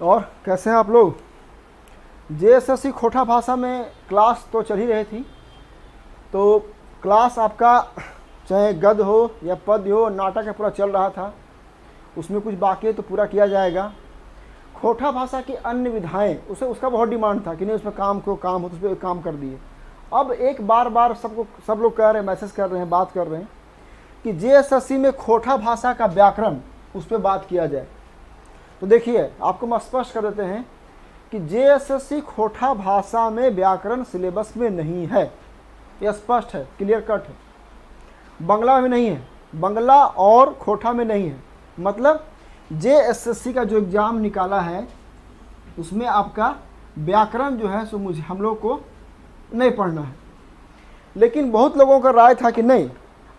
और कैसे हैं आप लोग। जेएसएससी खोटा भाषा में क्लास तो चल ही रही थी। तो क्लास आपका चाहे गद्य हो या पद्य हो, नाटक पूरा चल रहा था। उसमें कुछ बाकी है तो पूरा किया जाएगा। खोटा भाषा की अन्य विधाएं, उसका बहुत डिमांड था कि नहीं उसमें काम हो तो उस पर काम कर दिए। अब एक बार सब लोग कह रहे हैं, मैसेज कर रहे हैं, बात कर रहे हैं कि जेएसएससी में खोटा भाषा का व्याकरण उस पर बात किया जाए। तो देखिए आपको हम स्पष्ट कर देते हैं कि जेएसएससी खोटा भाषा में व्याकरण सिलेबस में नहीं है। यह स्पष्ट है, क्लियर कट है। बंगला में नहीं है, बंगला और खोटा में नहीं है। मतलब जेएसएससी का जो एग्ज़ाम निकाला है उसमें आपका व्याकरण जो है सो हम लोग को नहीं पढ़ना है। लेकिन बहुत लोगों का राय था कि नहीं,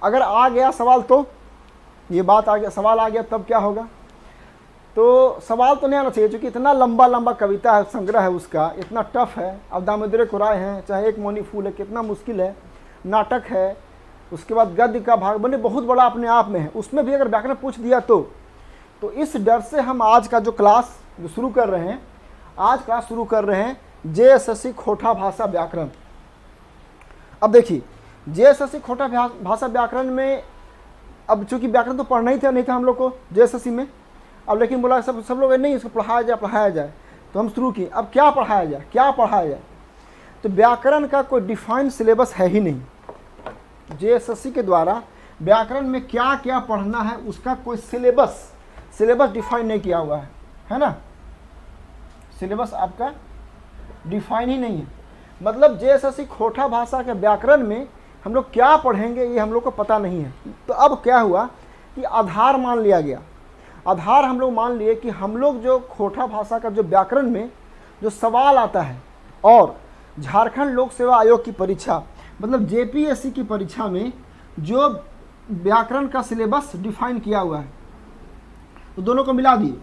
अगर आ गया सवाल तो ये बात आ गया, सवाल आ गया तब क्या होगा। तो सवाल तो नहीं आना चाहिए, क्योंकि इतना लंबा कविता है, संग्रह है उसका, इतना टफ है। अब दामोदर कुराय हैं, चाहे एक मौनी फूल है, कितना मुश्किल है। नाटक है, उसके बाद गद्य का भाग बने बहुत बड़ा अपने आप में है। उसमें भी अगर व्याकरण पूछ दिया तो इस डर से हम आज का जो क्लास शुरू कर रहे हैं, आज क्लास शुरू कर रहे हैं जेएसएससी खोटा भाषा व्याकरण। अब देखिए जेएसएससी खोटा भाषा व्याकरण में अब चूंकि व्याकरण तो पढ़ना ही था नहीं था हम लोग को जेएसएससी में। अब लेकिन बोला सब लोग नहीं, इसको पढ़ाया जाए तो हम शुरू किए। अब क्या पढ़ाया जाए, तो व्याकरण का कोई डिफाइंड सिलेबस है ही नहीं। जेएसएससी के द्वारा व्याकरण में क्या क्या पढ़ना है उसका कोई सिलेबस डिफाइन नहीं किया हुआ है ना। सिलेबस आपका डिफाइन ही नहीं है। मतलब जेएसएससी खोटा भाषा के व्याकरण में हम लोग क्या पढ़ेंगे ये हम लोग को पता नहीं है। तो अब क्या हुआ कि आधार मान लिया गया। आधार हम लोग मान लिए कि हम लोग जो खोटा भाषा का जो व्याकरण में जो सवाल आता है, और झारखंड लोक सेवा आयोग की परीक्षा मतलब जेपीएससी की परीक्षा में जो व्याकरण का सिलेबस डिफाइन किया हुआ है, तो दोनों को मिला दिए।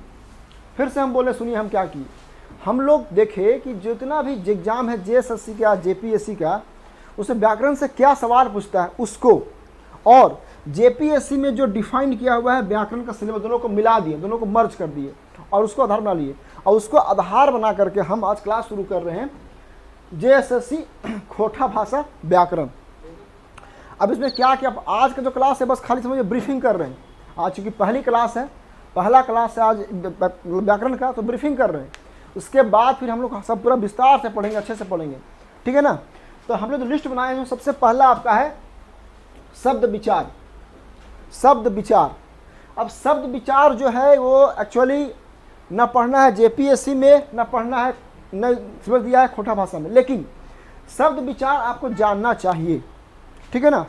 फिर से हम बोले, सुनिए हम क्या किए। हम लोग देखे कि जितना भी एग्जाम है जेएसएससी का, जेपीएससी का, उसे व्याकरण से क्या सवाल पूछता है उसको, और जेपीएससी में जो डिफाइन किया हुआ है व्याकरण का सिलेबस, दोनों को मिला दिए, दोनों को मर्ज कर दिए और उसको आधार बना लिए। और उसको आधार बना करके हम आज क्लास शुरू कर रहे हैं जेएसएससी खोटा भाषा व्याकरण। अब इसमें क्या क्या, आज का जो क्लास है बस खाली समझिए ब्रीफिंग कर रहे हैं। आज चूँकि पहला क्लास है आज व्याकरण का, तो ब्रीफिंग कर रहे हैं। उसके बाद फिर हम लोग सब पूरा विस्तार से पढ़ेंगे, अच्छे से पढ़ेंगे, ठीक है ना। तो हमने जो लिस्ट बनाए हैं सबसे पहला आपका है शब्द विचार। अब शब्द विचार जो है वो एक्चुअली न पढ़ना है जेपीएससी में, न पढ़ना है, न सिलेबस दिया है खोटा भाषा में। लेकिन शब्द विचार आपको जानना चाहिए, ठीक है ना।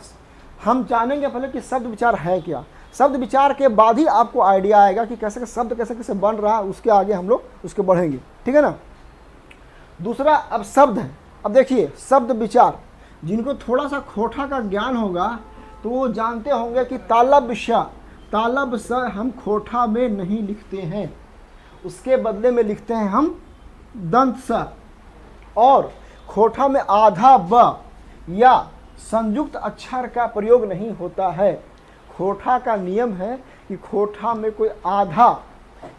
हम जानेंगे पहले कि शब्द विचार है क्या। शब्द विचार के बाद ही आपको आइडिया आएगा कि कैसे शब्द कैसे बन रहा है, उसके आगे हम लोग उसके बढ़ेंगे, ठीक है ना। दूसरा अब शब्द है। अब देखिए शब्द विचार, जिनको थोड़ा सा खोटा का ज्ञान होगा तो वो जानते होंगे कि तालब स हम खोटा में नहीं लिखते हैं, उसके बदले में लिखते हैं हम दंत स। और खोटा में आधा ब या संयुक्त अक्षर का प्रयोग नहीं होता है। खोटा का नियम है कि खोटा में कोई आधा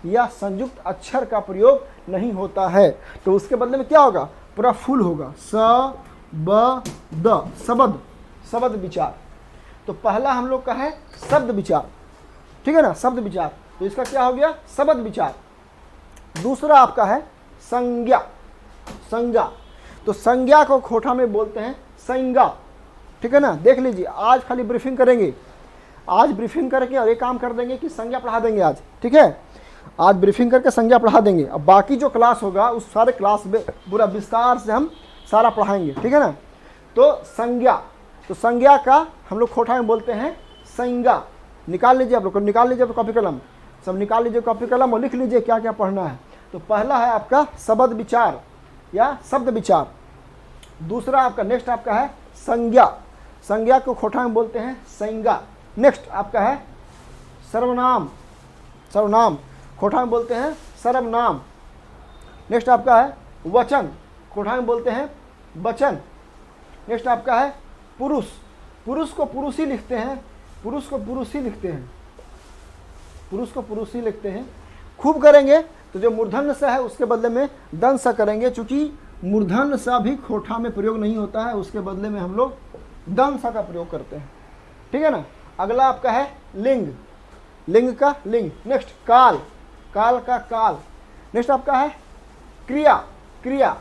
या संयुक्त अक्षर का प्रयोग नहीं होता है। तो उसके बदले में क्या होगा, पूरा फुल होगा, स ब द, शब्द विचार। तो पहला हम लोग का है शब्द विचार, ठीक है ना, शब्द विचार। तो इसका क्या हो गया, शब्द विचार। दूसरा आपका है संज्ञा। तो संज्ञा को खोटा में बोलते हैं संज्ञा, ठीक है ना। देख लीजिए आज खाली ब्रीफिंग करेंगे, आज ब्रीफिंग करके और एक काम कर देंगे कि संज्ञा पढ़ा देंगे आज, ठीक है। आज ब्रीफिंग करके संज्ञा पढ़ा देंगे। अब बाकी जो क्लास होगा उस सारे क्लास में पूरा विस्तार से हम सारा पढ़ाएंगे, ठीक है ना। तो संज्ञा का हम लोग खोटा में बोलते हैं संज्ञा। निकाल लीजिए, आप लोग निकाल लीजिए कॉपी कलम, सब निकाल लीजिए कॉपी कलम और लिख लीजिए क्या क्या पढ़ना है। तो पहला है आपका शब्द विचार या शब्द विचार। दूसरा आपका नेक्स्ट आपका है संज्ञा को खोटा में बोलते हैं संज्ञा। नेक्स्ट आपका है सर्वनाम, खोटा में बोलते हैं सर्वनाम। नेक्स्ट आपका है वचन, खोटा में बोलते हैं वचन। नेक्स्ट आपका है पुरुष को पुरुषी लिखते हैं, खूब करेंगे तो जो मूर्धन्य स है उसके बदले में दंत स करेंगे, चूंकि मूर्धन्य स भी खोठा में प्रयोग नहीं होता है, उसके बदले में हम लोग दंत स का प्रयोग करते हैं। ठीक है ना। अगला आपका है लिंग, लिंग का लिंग। नेक्स्ट काल, काल का काल। नेक्स्ट आपका है क्रिया, क्रिया।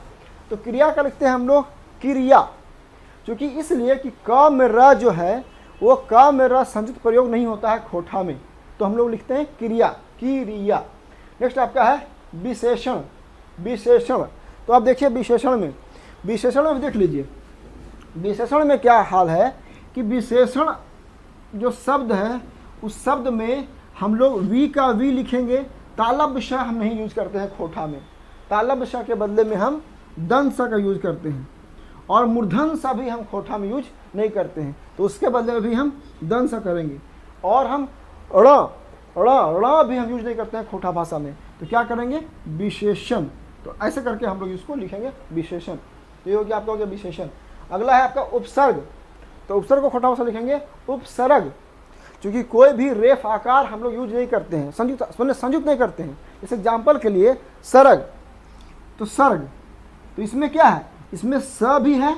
तो क्रिया का लिखते हैं हम लोग क्रिया, क्योंकि इसलिए कि क में र जो है वो क में र संयुक्त प्रयोग नहीं होता है खोठा में, तो हम लोग लिखते हैं क्रिया, क्रिया। नेक्स्ट आपका है विशेषण, विशेषण। तो आप देखिए विशेषण में, विशेषण में देख लीजिए, विशेषण में क्या हाल है कि विशेषण जो शब्द है उस शब्द में हम लोग वी का वी लिखेंगे, तालव्य श हम नहीं यूज करते हैं खोठा में, तालव्य श के बदले में हम दंत स का यूज करते हैं, और मूर्धन्य स भी हम खोठा में यूज नहीं करते हैं, तो उसके बदले में भी हम दंत स करेंगे। और हम ण ण भी हम यूज नहीं करते हैं खोठा भाषा में, तो क्या करेंगे विशेषण। तो ऐसे करके हम लोग इसको लिखेंगे विशेषण। तो ये हो गया आपका हो गया विशेषण। अगला है आपका उपसर्ग। तो उपसर्ग को खोठा भाषा लिखेंगे उपसर्ग, क्योंकि कोई भी रेफ आकार हम लोग यूज नहीं करते हैं, संयुक्त नहीं करते हैं। इस एग्जाम्पल के लिए सरग, तो सर्ग, तो इसमें क्या है, इसमें स भी है,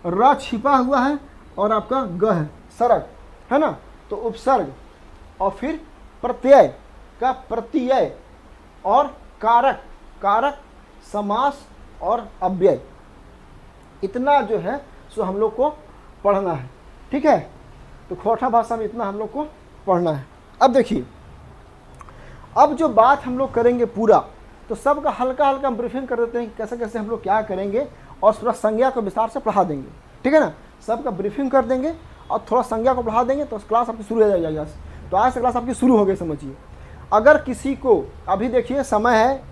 र छिपा हुआ है और आपका ग है, सरग है ना। तो उपसर्ग, और फिर प्रत्यय का प्रत्यय, और कारक, कारक, समास और अव्यय, इतना जो है सो हम लोग को पढ़ना है। ठीक है, तो खोठा भाषा में इतना हम लोग को पढ़ना है। अब देखिए, अब जो बात हम लोग करेंगे पूरा, तो सबका हल्का हल्का हम ब्रीफिंग कर देते हैं कि कैसे कैसे हम लोग क्या करेंगे, और पूरा संज्ञा को विस्तार से पढ़ा देंगे। ठीक है ना, सबका ब्रीफिंग कर देंगे और थोड़ा संज्ञा को पढ़ा देंगे, तो क्लास आपकी शुरू हो जाएगी। तो आज से क्लास आपकी शुरू हो गई समझिए। अगर किसी को अभी देखिए समय है,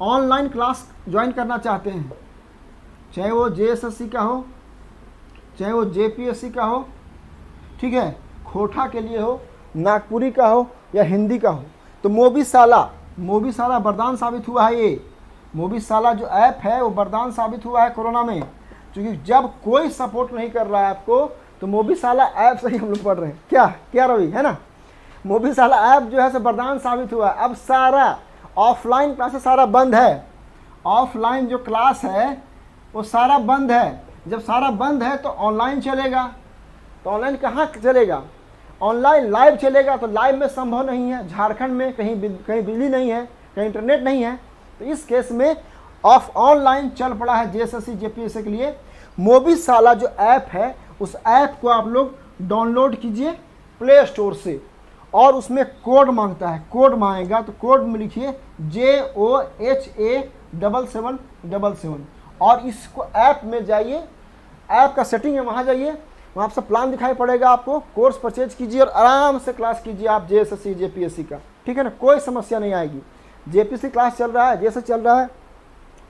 ऑनलाइन क्लास ज्वाइन करना चाहते हैं, चाहे वो JSSC का हो, चाहे वो JPSC का हो, ठीक है, खोठा के लिए हो, नागपुरी का हो या हिंदी का हो, तो मोबीशाला वरदान साबित हुआ है। ये मोबीशाला जो ऐप है वो वरदान साबित हुआ है कोरोना में, क्योंकि जब कोई सपोर्ट नहीं कर रहा है आपको, तो मोबीशाला ऐप से ही हम लोग पढ़ रहे हैं। क्या क्या रवि, है ना। मोबीशाला ऐप जो है सो वरदान साबित हुआ है। अब सारा ऑफलाइन क्लासेस सारा बंद है, ऑफलाइन जो क्लास है वो सारा बंद है। जब सारा बंद है तो ऑनलाइन चलेगा, तो ऑनलाइन कहाँ चलेगा, ऑनलाइन लाइव चलेगा। तो लाइव में संभव नहीं है, झारखंड में कहीं बिजली नहीं है, कहीं इंटरनेट नहीं है, तो इस केस में ऑनलाइन चल पड़ा है JSSC JPSC के लिए। मोबीशाला जो ऐप है उस ऐप को आप लोग डाउनलोड कीजिए प्ले स्टोर से, और उसमें कोड मांगता है, कोड मांगेगा तो कोड में लिखिए JOHA7777, और इसको ऐप में जाइए, ऐप का सेटिंग है वहाँ जाइए, वहाँ आपसे प्लान दिखाई पड़ेगा आपको, कोर्स परचेज कीजिए और आराम से क्लास कीजिए आप JSSC JPSC का। ठीक है ना, कोई समस्या नहीं आएगी। JPSC क्लास चल रहा है, JSSC चल रहा है,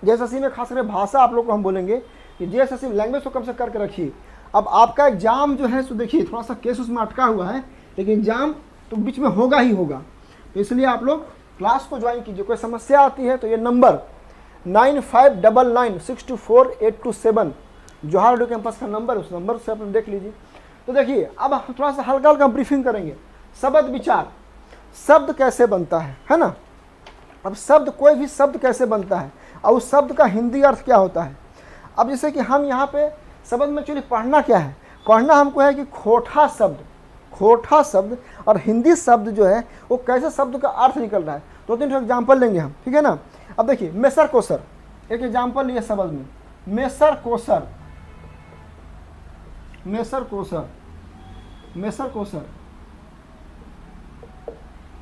JSSC में खास करके भाषा आप लोग को हम बोलेंगे कि JSSC लैंग्वेज को कम से करके रखिए। अब आपका एग्जाम जो है सो देखिए थोड़ा सा केस उसमें अटका हुआ है, लेकिन एग्जाम तो बीच में होगा ही होगा, तो इसलिए आप लोग क्लास को ज्वाइन कीजिए। कोई समस्या आती है तो ये नंबर 9599624827 जोहार ऑडियो कैंपस का नंबर, उस नंबर से आप देख लीजिए। तो देखिए अब हम थोड़ा सा हल्का हल्का ब्रीफिंग करेंगे। शब्द विचार, शब्द कैसे बनता है ना। अब शब्द, कोई भी शब्द कैसे बनता है और उस शब्द का हिंदी अर्थ क्या होता है। अब जैसे कि हम यहाँ पे शब्द में एक्चुअली पढ़ना क्या है, पढ़ना हमको है कि खोठा शब्द, खोठा शब्द और हिंदी शब्द जो है वो कैसे शब्द का अर्थ निकल रहा है। दो तीन एग्जाम्पल लेंगे हम, ठीक है ना। अब देखिए मेसर कोसर, एक एग्जाम्पल लिए शब्द में, मेसर कोसर, मेसर कोसर, मेसर कोसर।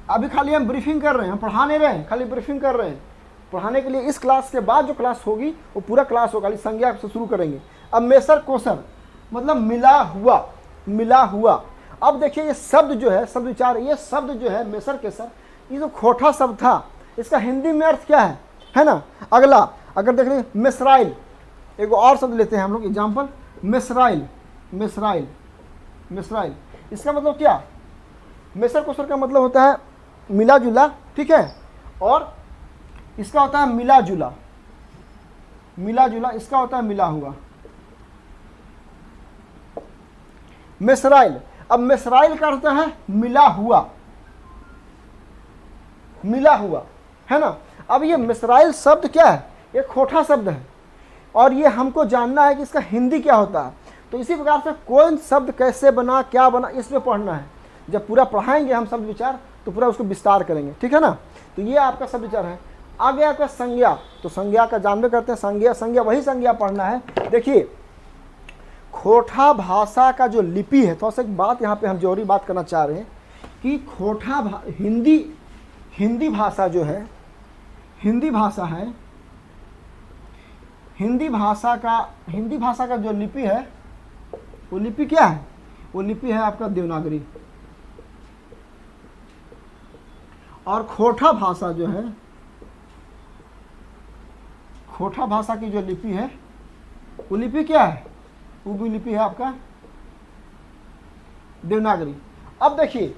अभी खाली हम ब्रीफिंग कर रहे हैं, हम पढ़ा नहीं रहे हैं, खाली ब्रीफिंग कर रहे हैं। पढ़ाने के लिए इस क्लास के बाद जो क्लास होगी वो पूरा क्लास होगा, खाली संज्ञा से शुरू करेंगे। अब मेसर कोसर मतलब मिला हुआ, मिला हुआ। अब देखिए ये शब्द जो है, शब्द विचार, ये शब्द जो है मेसर केसर, ये जो खोठा शब्द था इसका हिंदी में अर्थ क्या है ना। अगला अगर देख रहे मिसराइल, एक और शब्द लेते हैं हम लोग एग्जाम्पल, मिसराइल, मिसराइल, मिसराइल, इसका मतलब क्या, मेसर कोसर का मतलब होता है मिला जुला, ठीक है, और इसका होता है मिला जुला, मिला जुला, इसका होता है मिला हुआ। मिसराइल, अब मिसराइल का अर्थ है मिला हुआ, मिला हुआ, है ना। अब ये मिस्राइल शब्द क्या है, ये खोटा शब्द है और ये हमको जानना है कि इसका हिंदी क्या होता है। तो इसी प्रकार से कौन शब्द कैसे बना, क्या बना, इसमें पढ़ना है। जब पूरा पढ़ाएंगे हम शब्द विचार तो पूरा उसको विस्तार करेंगे, ठीक है ना। तो ये आपका शब्द विचार है। आगे आपका संज्ञा, तो संज्ञा का जानबे करते हैं। संज्ञा वही संज्ञा पढ़ना है। देखिए खोटा भाषा का जो लिपि है, थोड़ा सा एक बात यहाँ पे हम जरूरी बात करना चाह रहे हैं कि हिंदी भाषा जो है, हिंदी भाषा है, हिंदी भाषा का जो लिपि है वो लिपि क्या है, वो लिपि है आपका देवनागरी। और खोटा भाषा जो है, खोटा भाषा की जो लिपि है वो लिपि क्या है, वो भी लिपि है आपका देवनागरी। अब देखिए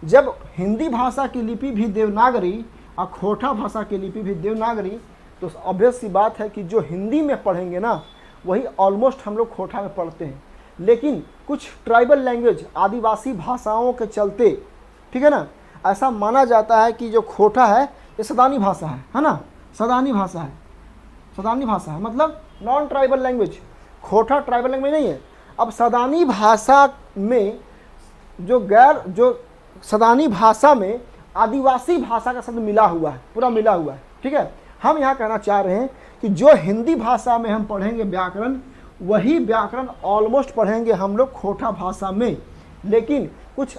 जब हिंदी भाषा की लिपि भी देवनागरी और खोटा भाषा की लिपि भी देवनागरी, तो ऑब्वियस सी बात है कि जो हिंदी में पढ़ेंगे ना वही ऑलमोस्ट हम लोग खोटा में पढ़ते हैं। लेकिन कुछ ट्राइबल लैंग्वेज, आदिवासी भाषाओं के चलते, ठीक है ना, ऐसा माना जाता है कि जो खोटा है ये सदानी भाषा है ना, सदानी भाषा है, सदानी भाषा है मतलब नॉन ट्राइबल लैंग्वेज। खोटा ट्राइबल लैंग्वेज नहीं है। अब सदानी भाषा में जो सदानी भाषा में आदिवासी भाषा का शब्द मिला हुआ है, पूरा मिला हुआ है, ठीक है। हम यहाँ कहना चाह रहे हैं कि जो हिंदी भाषा में हम पढ़ेंगे व्याकरण, वही व्याकरण ऑलमोस्ट पढ़ेंगे हम लोग खोटा भाषा में। लेकिन कुछ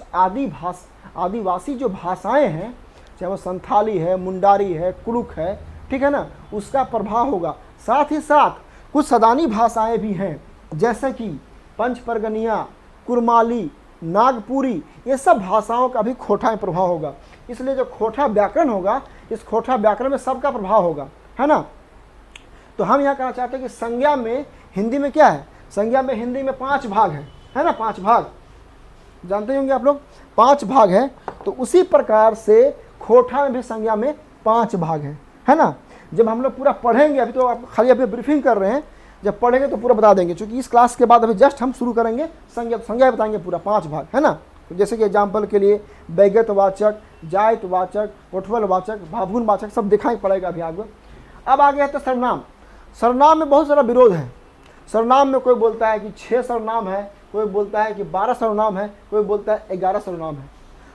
आदिवासी जो भाषाएं हैं, चाहे वो संथाली है, मुंडारी है, कुरुक है, ठीक है ना, उसका प्रभाव होगा। साथ ही साथ कुछ सदानी भाषाएं भी हैं जैसे कि पंचपरगनिया, कुरमाली, नागपुरी, ये सब भाषाओं का भी खोटा में प्रभाव होगा। इसलिए जो खोटा व्याकरण होगा, इस खोटा व्याकरण में सबका प्रभाव होगा, है ना। तो हम यहाँ कहना चाहते हैं कि संज्ञा में हिंदी में क्या है, संज्ञा में हिंदी में 5 भाग है ना, 5 भाग जानते होंगे आप लोग, 5 भाग है। तो उसी प्रकार से खोटा में भी संज्ञा में 5 भाग है ना। जब हम लोग पूरा पढ़ेंगे, अभी तो आप खाली अभी ब्रीफिंग कर रहे हैं, जब पढ़ेंगे तो पूरा बता देंगे, क्योंकि इस क्लास के बाद अभी जस्ट हम शुरू करेंगे, संज्ञा बताएंगे पूरा 5 भाग, है ना। तो जैसे कि एग्जाम्पल के लिए वैगतवाचक, जायतवाचक, उठवलवाचक, भावगुणवाचक सब दिखाई पड़ेगा अभी आगे। अब आगे है तो सर्वनाम। सर्वनाम में बहुत सारा विरोध है। सर्वनाम में कोई बोलता है कि 6 सर्वनाम है, कोई बोलता है कि 12 सर्वनाम है, कोई बोलता है 11 सर्वनाम है।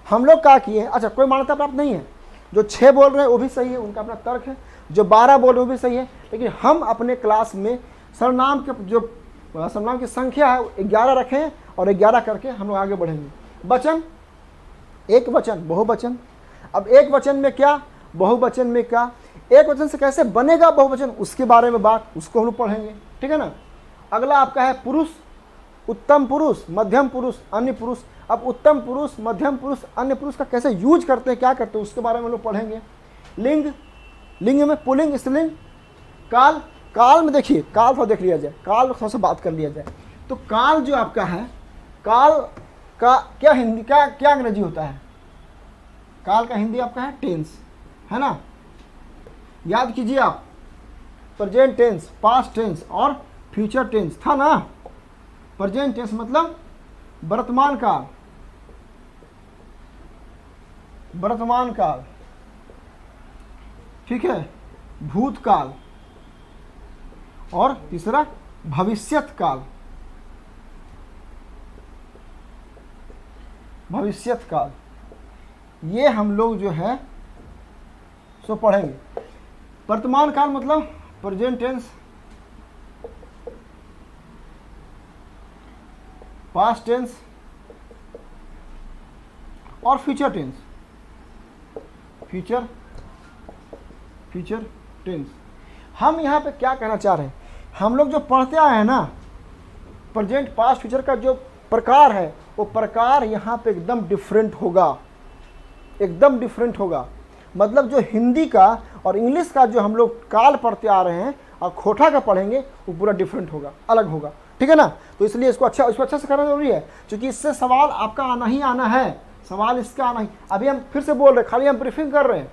हम लोग क्या किए हैं, अच्छा कोई मान्यता प्राप्त नहीं है, जो 6 बोल रहे हैं वो भी सही है, उनका अपना तर्क है, जो 12 बोल रहे हैं वो भी सही है। लेकिन हम अपने क्लास में सर्वनाम के जो सर्वनाम की संख्या है 11 रखें और 11 करके हम लोग आगे बढ़ेंगे। वचन, एक वचन, बहुवचन। अब एक वचन में क्या, बहुवचन में क्या, एक वचन से कैसे बनेगा बहुवचन, उसके बारे में बात, उसको हम लोग पढ़ेंगे, ठीक है ना। अगला आपका है पुरुष, उत्तम पुरुष, मध्यम पुरुष, अन्य पुरुष। अब उत्तम पुरुष, मध्यम पुरुष, अन्य पुरुष का कैसे यूज करते हैं, क्या करते हैं, उसके बारे में हम लोग पढ़ेंगे। लिंग, लिंग में पुल्लिंग, स्त्रीलिंग। काल, काल में देखिए, काल थोड़ा देख लिया जाए, काल थोड़ा सा बात कर लिया जाए। तो काल जो आपका है, काल का क्या हिंदी का क्या अंग्रेजी होता है, काल का हिंदी आपका है टेंस, है ना। याद कीजिए आप, प्रेजेंट टेंस, पास्ट टेंस और फ्यूचर टेंस था ना। प्रेजेंट टेंस मतलब वर्तमान काल, वर्तमान काल, ठीक है, भूतकाल और तीसरा भविष्यत काल, भविष्यत काल। ये हम लोग जो है सो पढ़ेंगे। वर्तमान काल मतलब प्रेजेंट टेंस, पास्ट टेंस और फ्यूचर टेंस, फ्यूचर टेंस। हम यहाँ पे क्या कहना चाह रहे हैं, हम लोग जो पढ़ते आए हैं ना, प्रेजेंट, पास्ट, फ्यूचर का जो प्रकार है, वो प्रकार यहाँ पे एकदम डिफरेंट होगा, एकदम डिफरेंट होगा। मतलब जो हिंदी का और इंग्लिश का जो हम लोग काल पढ़ते आ रहे हैं और खोटा का पढ़ेंगे, वो पूरा डिफरेंट होगा, अलग होगा, ठीक है ना। तो इसलिए इसको अच्छे से करना जरूरी है, क्योंकि इससे सवाल आपका आना ही आना है, सवाल इसका आना ही। अभी हम फिर से बोल रहे हैं, खाली हम ब्रीफिंग कर रहे हैं।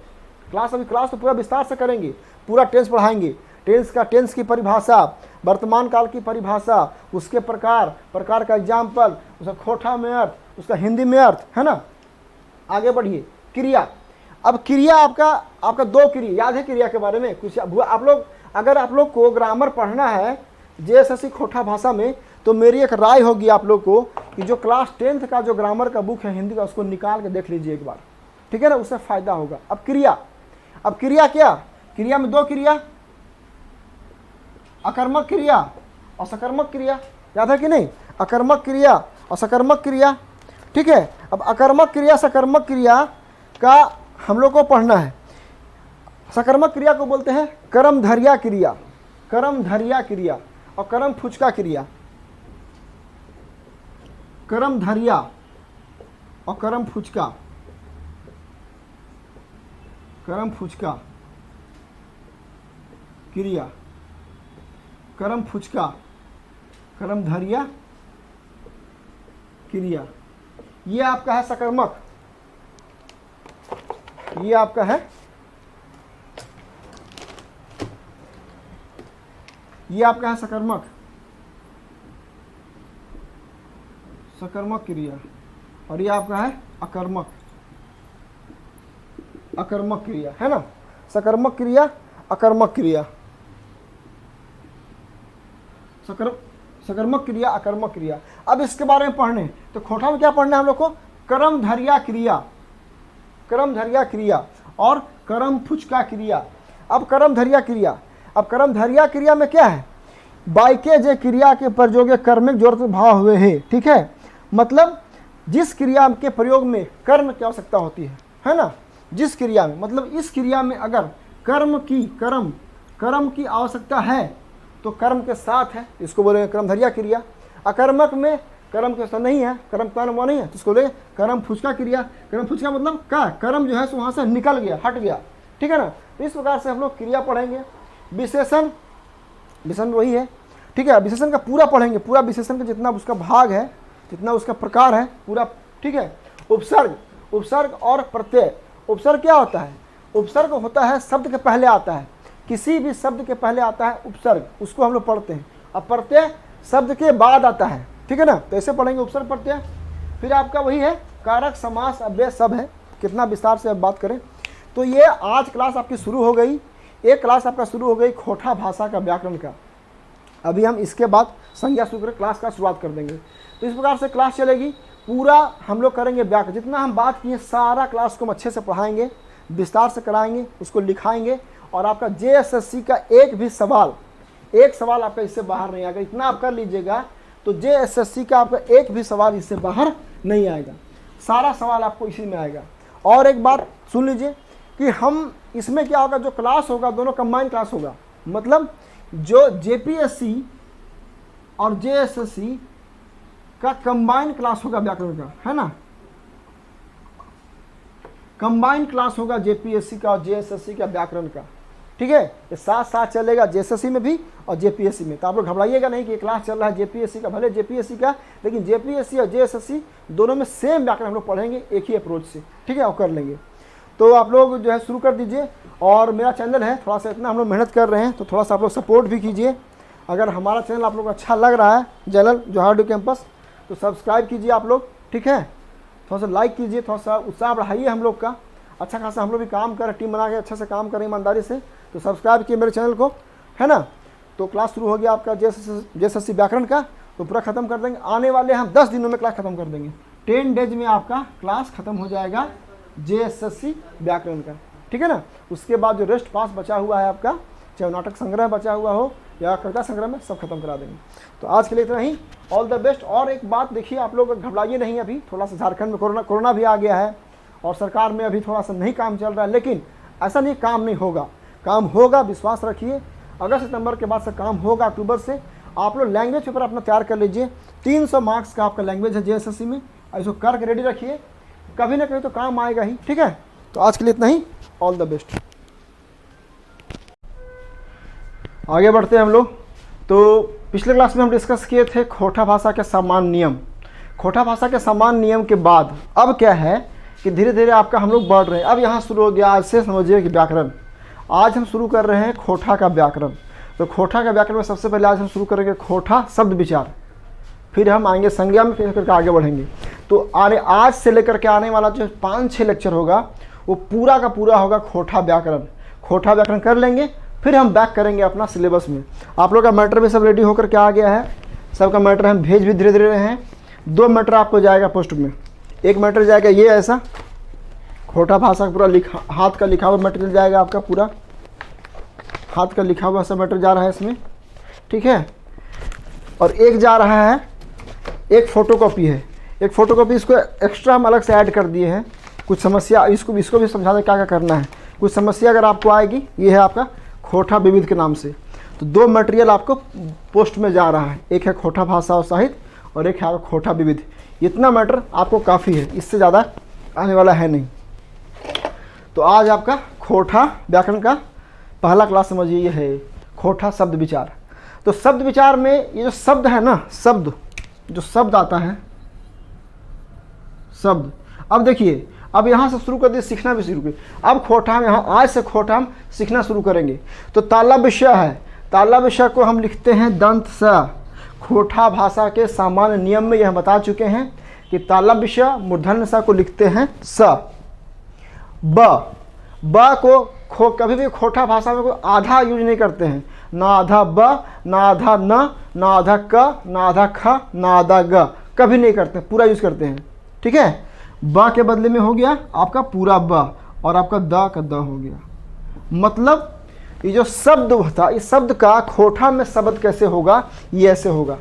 क्लास तो पूरा विस्तार से करेंगे, पूरा टेंस पढ़ाएंगे, टेंस की परिभाषा, वर्तमान काल की परिभाषा, उसके प्रकार का एग्जाम्पल, उसका खोटा में अर्थ, उसका हिंदी में अर्थ, है ना। आगे बढ़िए। क्रिया, अब क्रिया आपका दो क्रिया याद है, क्रिया के बारे में कुछ आप लोग, अगर आप लोग को ग्रामर पढ़ना है जेएसएससी खोटा भाषा में, तो मेरी एक राय होगी आप लोग को कि जो क्लास 10th का जो ग्रामर का बुक है हिंदी का, उसको निकाल के देख लीजिए एक बार, ठीक है ना, उससे फायदा होगा। अब क्रिया क्या, क्रिया में दो क्रिया, अकर्मक क्रिया और सकर्मक क्रिया, याद है कि नहीं, अकर्मक क्रिया और सकर्मक क्रिया, ठीक है। अब अकर्मक क्रिया सकर्मक क्रिया का हम लोग को पढ़ना है। सकर्मक क्रिया को बोलते हैं कर्मधारय क्रिया, कर्मधारय क्रिया और कर्म फुचका क्रिया, कर्मधारय और कर्म फुचका, कर्म फुचका क्रिया, कर्म फुचका, कर्मधारय क्रिया, ये आपका है सकर्मक, ये आपका है, ये आपका है सकर्मक, सकर्मक क्रिया, और ये आपका है अकर्मक, अकर्मक क्रिया, है ना, सकर्मक क्रिया अकर्मक क्रिया, सकर्मक क्रिया अकर्मक क्रिया। अब इसके बारे में पढ़ने तो खोटा में क्या पढ़ना है हम लोग को, कर्मधारय क्रिया, कर्मधारय क्रिया और कर्म फुचका क्रिया। अब कर्मधारय क्रिया, अब कर्मधारय क्रिया में क्या है, बाइके जे क्रिया के प्रयोगे कर्मिक जोड़ते भाव हुए हैं, ठीक है, मतलब जिस क्रिया के प्रयोग में कर्म की आवश्यकता होती है ना, जिस क्रिया में, मतलब इस क्रिया में अगर कर्म की आवश्यकता है तो कर्म के साथ है, इसको बोलेंगे कर्मधारय क्रिया। अकर्मक में कर्म के साथ नहीं है, कर्म वो नहीं है, तो इसको बोलेंगे कर्म फुचका क्रिया। कर्म फुचका मतलब क्या, कर्म जो है सो वहाँ से निकल गया, हट गया, ठीक है ना। तो इस प्रकार से हम लोग क्रिया पढ़ेंगे। विशेषण, विशेषण वही है, ठीक है, विशेषण का पूरा पढ़ेंगे, पूरा विशेषण का जितना उसका भाग है, जितना उसका प्रकार है पूरा, ठीक है। उपसर्ग, उपसर्ग और प्रत्यय। उपसर्ग क्या होता है, उपसर्ग होता है शब्द के पहले आता है, किसी भी शब्द के पहले आता है उपसर्ग, उसको हम लोग पढ़ते हैं। अब प्रत्यय शब्द के बाद आता है, ठीक है ना, तो ऐसे पढ़ेंगे उपसर्ग प्रत्यय। फिर आपका वही है कारक समास अव्यय सब है, कितना विस्तार से अब बात करें तो ये आज क्लास आपकी शुरू हो गई, एक क्लास आपका शुरू हो गई खोटा भाषा का व्याकरण का। अभी हम इसके बाद संज्ञा सूत्र क्लास का शुरुआत कर देंगे। तो इस प्रकार से क्लास चलेगी, पूरा हम लोग करेंगे व्याकरण, जितना हम बात किए सारा क्लास को हम अच्छे से पढ़ाएंगे, विस्तार से कराएंगे, उसको लिखाएंगे, और आपका जेएसएससी का एक भी सवाल, एक सवाल आपका इससे बाहर नहीं आएगा। इतना आप कर लीजिएगा तो जेएसएससी का आपका एक भी सवाल इससे बाहर नहीं आएगा, सारा सवाल आपको इसी में आएगा। और एक बात सुन लीजिए कि हम इसमें क्या होगा, जो क्लास होगा दोनों कंबाइंड क्लास होगा, मतलब जो जेपीएससी और जेएसएससी का कंबाइंड क्लास होगा व्याकरण का, है ना, कंबाइंड क्लास होगा जेपीएससी का और जेएसएससी का व्याकरण का, ठीक है। ये साथ साथ चलेगा जेएसएससी में भी और जेपीएससी में। तो आप लोग घबराइएगा नहीं कि क्लास चल रहा है जेपीएससी का, भले जेपीएससी का, लेकिन जेपीएससी और जेएसएससी दोनों में सेम व्याकरण हम लोग पढ़ेंगे एक ही अप्रोच से, ठीक है, और कर लेंगे। तो आप लोग जो है शुरू कर दीजिए। और मेरा चैनल है, थोड़ा सा इतना हम लोग मेहनत कर रहे हैं तो थोड़ा सा आप लोग सपोर्ट भी कीजिए। अगर हमारा चैनल आप लोग को अच्छा लग रहा है, जनरल जोहार डू कैंपस, तो सब्सक्राइब कीजिए आप लोग, ठीक है, थोड़ा सा लाइक कीजिए, थोड़ा सा उत्साह बढ़ाइए हम लोग का। अच्छा खासा हम लोग भी काम करें, टीम बना के अच्छा से काम करें ईमानदारी से। तो सब्सक्राइब किए मेरे चैनल को, है ना। तो क्लास शुरू हो गया आपका जेएसएससी व्याकरण का, तो पूरा खत्म कर देंगे। आने वाले हम 10 दिनों में क्लास खत्म कर देंगे, 10 डेज में आपका क्लास खत्म हो जाएगा जेएसएससी व्याकरण का, ठीक है ना। उसके बाद जो रेस्ट पास बचा हुआ है आपका, चाहे नाटक संग्रह बचा हुआ हो या कविता संग्रह में, सब खत्म करा देंगे। तो आज के लिए इतना ही, ऑल द बेस्ट। और एक बात देखिए, आप लोग घबराइए नहीं, अभी थोड़ा सा झारखंड में कोरोना भी आ गया है और सरकार में अभी थोड़ा सा नहीं काम चल रहा है, लेकिन ऐसा नहीं काम नहीं होगा, काम होगा, विश्वास रखिए। अगस्त सितंबर के बाद से काम होगा, अक्टूबर से। आप लोग लैंग्वेज पेपर अपना तैयार कर लीजिए, 300 मार्क्स का आपका लैंग्वेज है जेएसएससी में, इसको करके रेडी रखिए, कभी ना कभी तो काम आएगा ही, ठीक है। तो आज के लिए इतना ही, ऑल द बेस्ट। आगे बढ़ते हैं हम लोग। तो पिछले क्लास में हम डिस्कस किए थे खोटा भाषा के सामान्य नियम। खोटा भाषा के सामान्य नियम के बाद अब क्या है कि धीरे धीरे आपका हम लोग बढ़ रहे हैं। अब यहाँ शुरू हो गया, आज से समझिए कि व्याकरण। आज हम शुरू कर रहे हैं खोटा का व्याकरण। तो खोटा का व्याकरण में सबसे पहले आज हम शुरू करेंगे खोटा शब्द विचार, फिर हम आएंगे संज्ञा में, फिर करके आगे बढ़ेंगे। तो आज से लेकर के आने वाला जो 5-6 लेक्चर होगा, वो पूरा का पूरा होगा खोटा व्याकरण। खोटा व्याकरण कर लेंगे, फिर हम बैक करेंगे अपना सिलेबस में। आप लोग का मैटर भी सब रेडी होकर के आ गया है, सबका मैटर हम भेज भी धीरे धीरे रहे हैं। 2 मैटर आपको जाएगा पोस्ट में। एक मैटर जाएगा ये ऐसा खोटा भाषा का पूरा हाथ का लिखा हुआ मटेरियल जाएगा आपका, पूरा हाथ का लिखा हुआ सब मैटर जा रहा है इसमें, ठीक है। और एक जा रहा है, एक फ़ोटोकॉपी है। एक फ़ोटोकॉपी इसको एक्स्ट्रा हम अलग से ऐड कर दिए हैं। कुछ समस्या इसको भी समझा दें क्या क्या करना है। कुछ समस्या अगर आपको आएगी, ये है आपका खोटा विविध के नाम से। तो 2 मटेरियल आपको पोस्ट में जा रहा है, एक है खोटा भाषा और साहित्य और एक है आपका खोटा विविध। इतना मैटर आपको काफ़ी है, इससे ज़्यादा आने वाला है नहीं। तो आज आपका खोटा व्याकरण का पहला क्लास समझिए, ये है खोटा शब्द विचार। तो शब्द विचार में ये जो शब्द है ना, जो शब्द आता है शब्द, अब देखिए, अब यहाँ से शुरू कर दिए, सीखना भी शुरू करिए। अब खोटा हम यहाँ आज से खोटा हम सीखना शुरू करेंगे। तो ताला विषय है, ताला विषय को हम लिखते हैं दंत स। खोटा भाषा के सामान्य नियम में यह बता चुके हैं कि ताला विषय मूर्धन्य स को लिखते हैं स। ब को कभी भी खोटा भाषा में कोई आधा यूज नहीं करते हैं, ना आधा ब, ना आधा न, ना आधा क, ना आधा ख, ना आधा ग, कभी नहीं करते, पूरा यूज करते हैं, ठीक है। ब के बदले में हो गया आपका पूरा ब और आपका द का द हो गया। मतलब ये जो शब्द था, इस शब्द का खोटा में शब्द कैसे होगा, ये ऐसे होगा,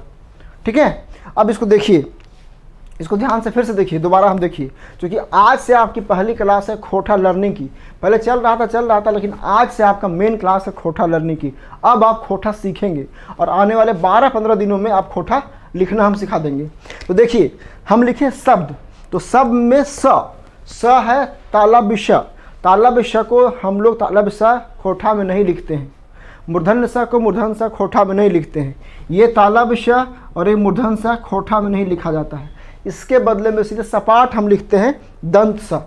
ठीक है। अब इसको देखिए, इसको ध्यान से फिर से देखिए, दोबारा हम देखिए, क्योंकि आज से आपकी पहली क्लास है खोटा लर्निंग की। पहले चल रहा था, लेकिन आज से आपका मेन क्लास है खोटा लर्निंग की। अब आप खोटा सीखेंगे और आने वाले 12-15 दिनों में आप खोटा लिखना हम सिखा देंगे। तो देखिए, हम लिखें शब्द, तो शब्द में स है ताला विषय। ताला विषय को हम लोग ताला विषय खोटा में नहीं लिखते हैं, मूर्धन्य स को मूर्धन्य स खोटा में नहीं लिखते हैं। ये ताला विषय और ये मूर्धन्य स खोटा में नहीं लिखा जाता है। इसके बदले में सीधे सपाट हम लिखते हैं दंत स।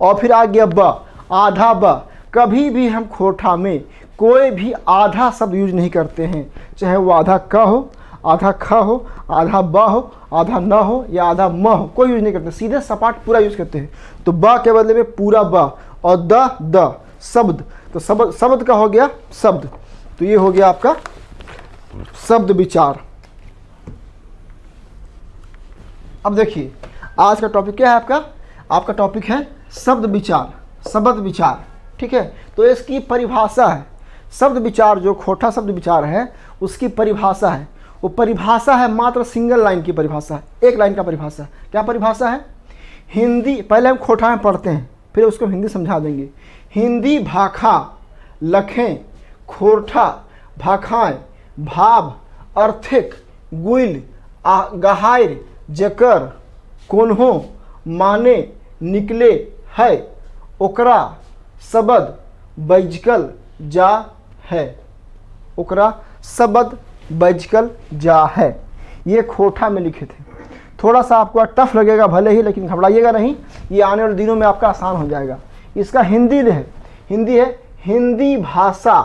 और फिर आ गया ब, आधा ब। कभी भी हम खोटा में कोई भी आधा शब्द यूज नहीं करते हैं, चाहे वो आधा क हो, आधा ख हो, आधा ब हो, आधा न हो या आधा म हो, कोई यूज नहीं करते, सीधे सपाट पूरा यूज करते हैं। तो ब के बदले में पूरा ब और द शब्द। तो शब्द का हो गया शब्द। तो ये हो गया आपका शब्द विचार। अब देखिए, आज का टॉपिक क्या है आपका टॉपिक है शब्द विचार, शब्द विचार, ठीक है। तो इसकी परिभाषा है, शब्द विचार जो खोटा शब्द विचार है उसकी परिभाषा है। वो परिभाषा है मात्र सिंगल लाइन की परिभाषा है, एक लाइन का परिभाषा है। क्या परिभाषा है? हिंदी, पहले हम खोटा में पढ़ते हैं फिर उसको हिंदी समझा देंगे। हिंदी भाखा लखें खोरठा भाखाएं भाव अर्थिक गुइल गहायर जकर कोन्हो माने निकले है ओकरा शब्द बैजकल जा है। ओकरा शब्द बैजकल जा है। ये खोटा में लिखे थे। थोड़ा सा आपको टफ लगेगा भले ही, लेकिन घबराइएगा नहीं, ये आने वाले दिनों में आपका आसान हो जाएगा। इसका हिंदी है, हिंदी भाषा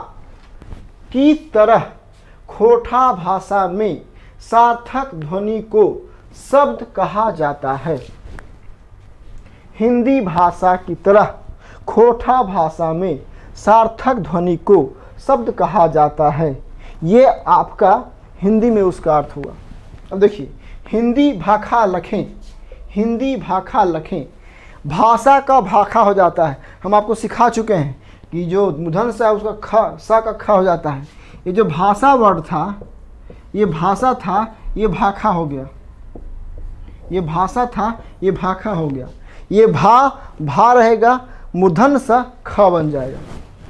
की तरह खोटा भाषा में सार्थक ध्वनि को शब्द कहा जाता है। हिंदी भाषा की तरह खोटा भाषा में सार्थक ध्वनि को शब्द कहा जाता है। ये आपका हिंदी में उसका अर्थ हुआ। अब देखिए, हिंदी भाखा लखें, हिंदी भाखा लखें, भाषा का भाखा हो जाता है। हम आपको सिखा चुके हैं कि जो मूर्धन्य स है उसका ख, सा का ख हो जाता है। ये जो भाषा वर्ड था, ये भाषा था, ये भाखा हो गया। ये भाषा था, ये भाखा हो गया। ये भा रहेगा, मूर्धन्य स ख बन जाएगा,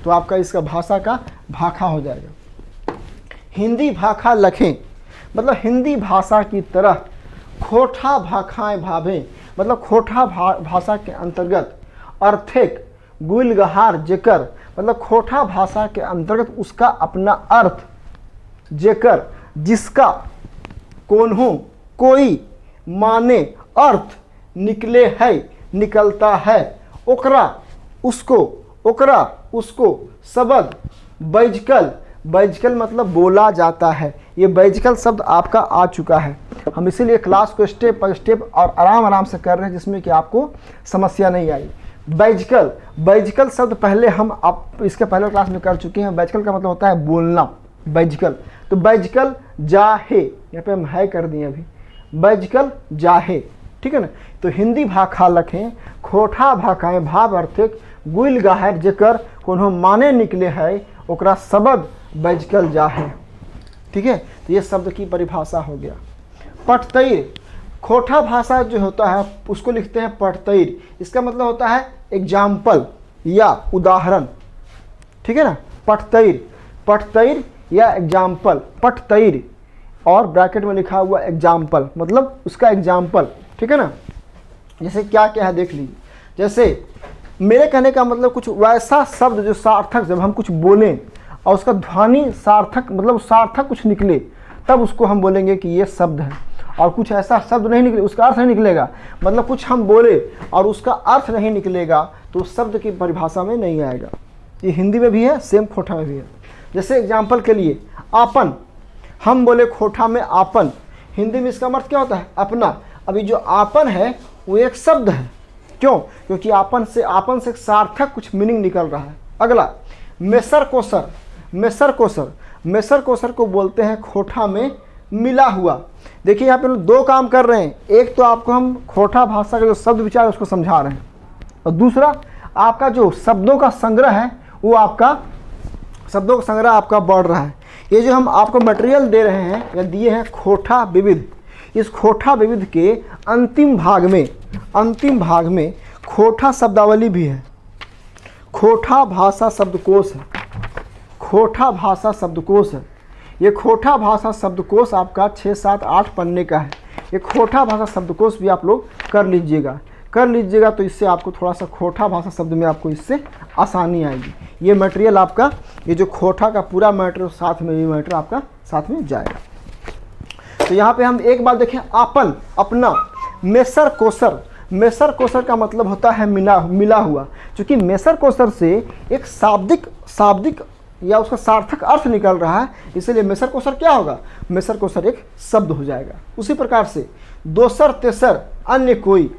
तो आपका इसका भाषा का भाखा हो जाएगा। हिंदी भाखा लखें मतलब हिंदी भाषा की तरह खोटा भाखाएं भावें, मतलब खोटा भाषा के अंतर्गत अर्थिक गुलगहार जेकर, मतलब खोटा भाषा के अंतर्गत उसका अपना अर्थ, जेकर जिसका, कोन्हो कोई, माने अर्थ, निकले है निकलता है, ओकरा उसको, ओकरा उसको, शब्द बैजकल, बैजकल मतलब बोला जाता है। ये बैजकल शब्द आपका आ चुका है। हम इसीलिए क्लास को स्टेप बाय स्टेप और आराम आराम से कर रहे हैं, जिसमें कि आपको समस्या नहीं आई। बैजिकल, बैजिकल शब्द पहले हम आप इसके पहले क्लास में कर चुके हैं। बैजिकल का मतलब होता है बोलना, बैजिकल। तो बैजिकल जाहे, यहाँ पे हम है कर दिए अभी, बैजिकल जाहे, ठीक है ना। तो हिंदी भाखा लखें खोठा भाखाएं भाव अर्थिक गुल गाहर जेकर कोनो माने निकले है ओकरा शब्द बैजिकल जाहे, ठीक है। तो ये शब्द की परिभाषा हो गया। पटतैर, खोठा भाषा जो होता है उसको लिखते हैं पटतैर, इसका मतलब होता है एग्जाम्पल या उदाहरण, ठीक है ना। पटतैर, पटतैर या एग्जाम्पल, पटतैर और ब्रैकेट में लिखा हुआ एग्जाम्पल मतलब उसका एग्जाम्पल, ठीक है ना। जैसे क्या क्या है देख लीजिए। जैसे मेरे कहने का मतलब कुछ वैसा शब्द जो सार्थक, जब हम कुछ बोलें और उसका ध्वनि सार्थक मतलब सार्थक कुछ निकले तब उसको हम बोलेंगे कि ये शब्द है। और कुछ ऐसा शब्द नहीं निकले, उसका अर्थ नहीं निकलेगा, मतलब कुछ हम बोले और उसका अर्थ नहीं निकलेगा तो उस शब्द की परिभाषा में नहीं आएगा। ये हिंदी में भी है, सेम खोठा में भी है। जैसे एग्जाम्पल के लिए आपन, हम बोले खोठा में आपन, हिंदी में इसका अर्थ क्या होता है अपना। अभी जो आपन है वो एक शब्द है, क्यों? क्योंकि आपन से सार्थक कुछ मीनिंग निकल रहा है। अगला मेसर कोसर, मेसर कोसर, मेसर कोसर को बोलते हैं खोठा में मिला हुआ। देखिए यहाँ पे हम दो काम कर रहे हैं, एक तो आपको हम खोठा भाषा का जो शब्द विचार है उसको समझा रहे हैं, और दूसरा आपका जो शब्दों का संग्रह है वो आपका शब्दों का संग्रह आपका बढ़ रहा है। ये जो हम आपको मटेरियल दे रहे हैं या दिए हैं खोठा विविध, इस खोठा विविध के अंतिम भाग में खोठा शब्दावली भी है, खोठा भाषा शब्दकोश है, खोठा भाषा शब्दकोश है। ये खोठा भाषा शब्दकोश आपका 6, 7, 8 पन्ने का है। ये खोठा भाषा शब्दकोश भी आप लोग कर लीजिएगा तो इससे आपको थोड़ा सा खोठा भाषा शब्द में आपको इससे आसानी आएगी। ये मटेरियल आपका, ये जो खोठा का पूरा मैटर साथ में, ये मैटर आपका साथ में जाएगा। तो यहाँ पे हम एक बात देखें, आपन अपना, मेसर कोसर, मेसर कोसर का मतलब होता है मिला हुआ। क्योंकि मेसर कोसर से एक शाब्दिक या उसका सार्थक अर्थ निकल रहा है, इसलिए मेसर कोसर क्या होगा, मेसर कोसर एक शब्द हो जाएगा। उसी प्रकार से दोसर तेसर अन्य कोई,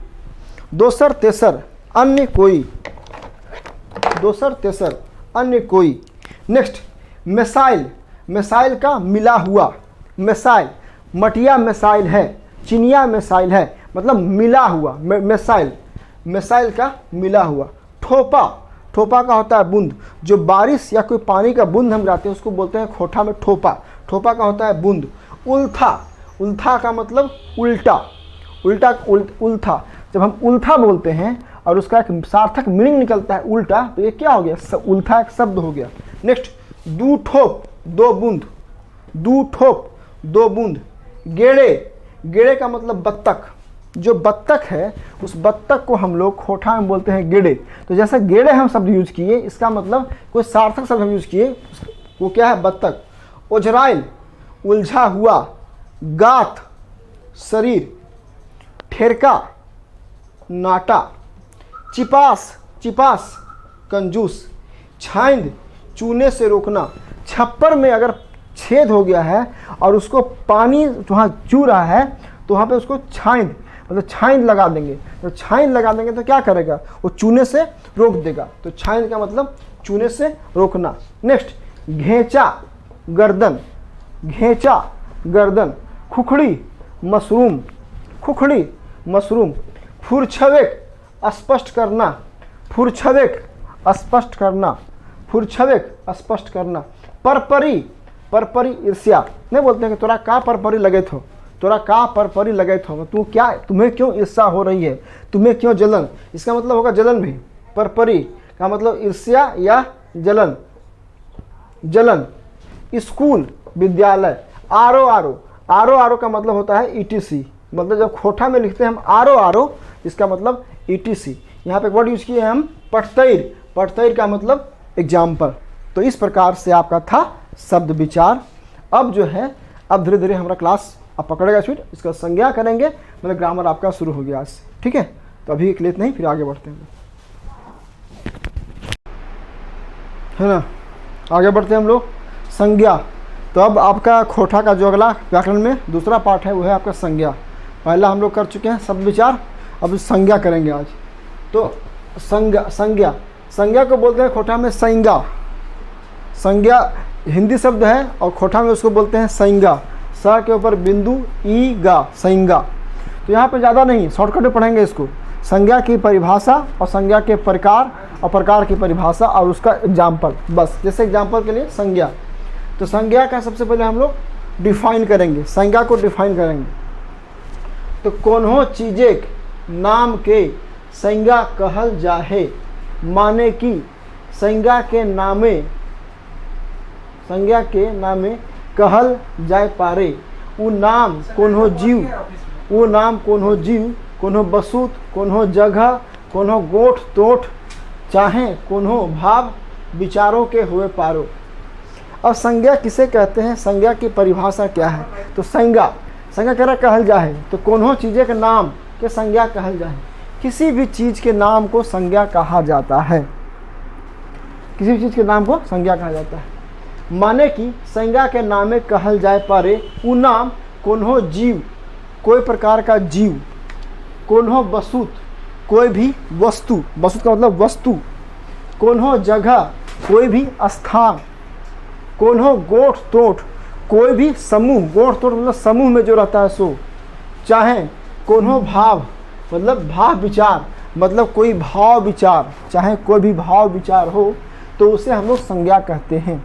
दोसर तेसर अन्य कोई, दोसर तेसर अन्य कोई। नेक्स्ट मिसाइल, मिसाइल का मिला हुआ, मिसाइल, मटिया मिसाइल है, चिनिया मिसाइल है, मतलब मिला हुआ मिसाइल, मिसाइल का मिला हुआ। ठोपा, ठोपा का होता है बूंद, जो बारिश या कोई पानी का बूंद हम गिराते हैं उसको बोलते हैं खोठा में ठोपा, ठोपा का होता है बूंद। उल्था, उल्था का मतलब उल्टा, उल्था, जब हम उल्था बोलते हैं और उसका एक सार्थक मीनिंग निकलता है उल्टा, तो ये क्या हो गया, उल्था एक शब्द हो गया। नेक्स्ट दू ठोप दो बूंद, दू ठोप दो बूंद। गेड़े, गेड़े का मतलब बत्तख, जो बत्तख है उस बत्तख को हम लोग खोठा में बोलते हैं गेड़े। तो जैसे गेड़े हम शब्द यूज किए, इसका मतलब कोई सार्थक शब्द हम यूज किए, वो क्या है, बत्तख। ओझराइल उलझा हुआ, गाथ शरीर, ठेरका नाटा, चिपास, चिपास कंजूस, छाइंद चूने से रोकना। छप्पर में अगर छेद हो गया है और उसको पानी वहाँ चू रहा है तो वहाँ पे उसको छाइंद मतलब छाइंद लगा देंगे। तो छाइंद लगा देंगे तो क्या करेगा, वो चूने से रोक देगा। तो छाइंद का मतलब चूने से रोकना। नेक्स्ट घेंचा गर्दन, घेंचा गर्दन। खुखड़ी मशरूम, खुखड़ी मशरूम। फुरछवेक स्पष्ट करना, फुरछवेक स्पष्ट करना, फुरछवेक स्पष्ट करना। परपरी, परपरी ईर्ष्या, नहीं बोलते हैं कि तोरा का परपरी लगे थो, तोरा का परपरी लगे थो, तू क्या, तुम्हें क्यों ईर्ष्या हो रही है, तुम्हें क्यों जलन, इसका मतलब होगा जलन भी। परपरी का मतलब ईर्ष्या या जलन, जलन। स्कूल विद्यालय। आरो आरो, आरो आरो का मतलब होता है ईटीसी, मतलब जब खोठा में लिखते हैं हम आरो आरो, इसका मतलब ईटीसी। यहाँ पे एक वर्ड यूज किए हैं हम पटतैर, पटतैर का मतलब एग्जाम्पल। तो इस प्रकार से आपका था शब्द विचार। अब जो है, अब धीरे धीरे हमारा क्लास अब पकड़ेगा स्पीड, इसका संज्ञा करेंगे, मतलब ग्रामर आपका शुरू हो गया आज से, ठीक है। तो अभी के लिए नहीं, फिर आगे बढ़ते हैं, है ना। आगे बढ़ते हैं हम लोग संज्ञा। तो अब आपका खोठा का जो अगला व्याकरण में दूसरा पार्ट है वो है आपका संज्ञा। पहला हम लोग कर चुके हैं शब्द विचार, अब संज्ञा करेंगे आज। तो संज्ञा, संज्ञा को बोलते हैं खोटा में संज्ञा। संज्ञा हिंदी शब्द है और खोटा में उसको बोलते हैं संज्ञा। स के ऊपर बिंदु ई गा, संज्ञा। तो यहाँ पे ज़्यादा नहीं, शॉर्टकट में पढ़ेंगे इसको। संज्ञा की परिभाषा और संज्ञा के प्रकार और प्रकार की परिभाषा और उसका एग्जाम्पल, बस। जैसे एग्जाम्पल के लिए संज्ञा, तो संज्ञा का सबसे पहले हम लोग डिफाइन करेंगे, संज्ञा को डिफाइन करेंगे। तो कोन्हो चीजें नाम के संज्ञा कहल जाहे, माने कि संज्ञा के नामे कहल जाय पारे। उ नाम कोन्हो जीव, कोन्हो बसुत, कोन्हो जगह, कोन्हो गोठ तोठ, चाहे कोन्हो भाव विचारों के हुए पारो। अब संज्ञा किसे कहते हैं, संज्ञा की परिभाषा क्या है? तो संज्ञा कह रहा कहल जाए, तो कोन्हो चीज़ें के नाम के संज्ञा कहल जाए। किसी भी चीज़ के नाम को संज्ञा कहा जाता है, किसी भी चीज़ के नाम को संज्ञा कहा जाता है। माने कि संज्ञा के नामे कहल जाए पारे। उ नाम कोन्हो जीव, कोई प्रकार का जीव, कोन्हो बसुत, कोई भी वस्तु, बसुत का मतलब वस्तु, कोन्हो जगह, कोई भी स्थान, कोन्हो गोठ तोठ, कोई भी समूह, गोठ तोठ मतलब समूह में जो रहता है सो, चाहे कोन्हो भाव मतलब भाव विचार, मतलब कोई भाव विचार, चाहे कोई भी भाव विचार हो तो उसे हम लोग संज्ञा कहते हैं।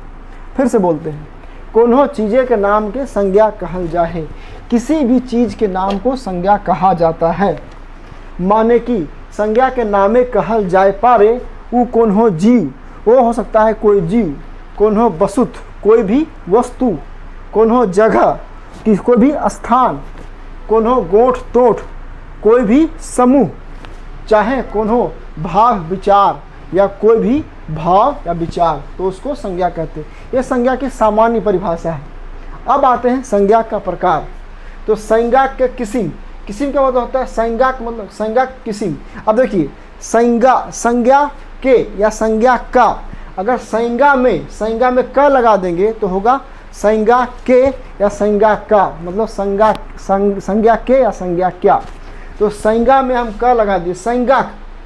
फिर से बोलते हैं, कोन्हो चीज़ें के नाम के संज्ञा कहल जाए, किसी भी चीज़ के नाम को संज्ञा कहा जाता है। माने कि संज्ञा के नामे कहल जाए पारे। उ कोन्हो जीव, वो हो सकता है कोई जीव, कोन्हो बसुत, कोई भी वस्तु, कोन्हो जगह, कोई भी स्थान, कोन्हो गोठ तोठ, कोई भी समूह, चाहे कोन्हो भाव विचार या कोई भी भाव या विचार, तो उसको संज्ञा कहते हैं। ये संज्ञा की सामान्य परिभाषा है। अब आते हैं संज्ञा का प्रकार। तो संज्ञा के किस्म का मतलब होता है संज्ञा का मतलब संज्ञा किस्म। अब देखिए, संज्ञा के या संज्ञा का, अगर संज्ञा में क लगा देंगे तो होगा संज्ञा के या संज्ञा का, मतलब संज्ञा के या संज्ञा क्या। तो संज्ञा में हम क लगा दिए। संज्ञा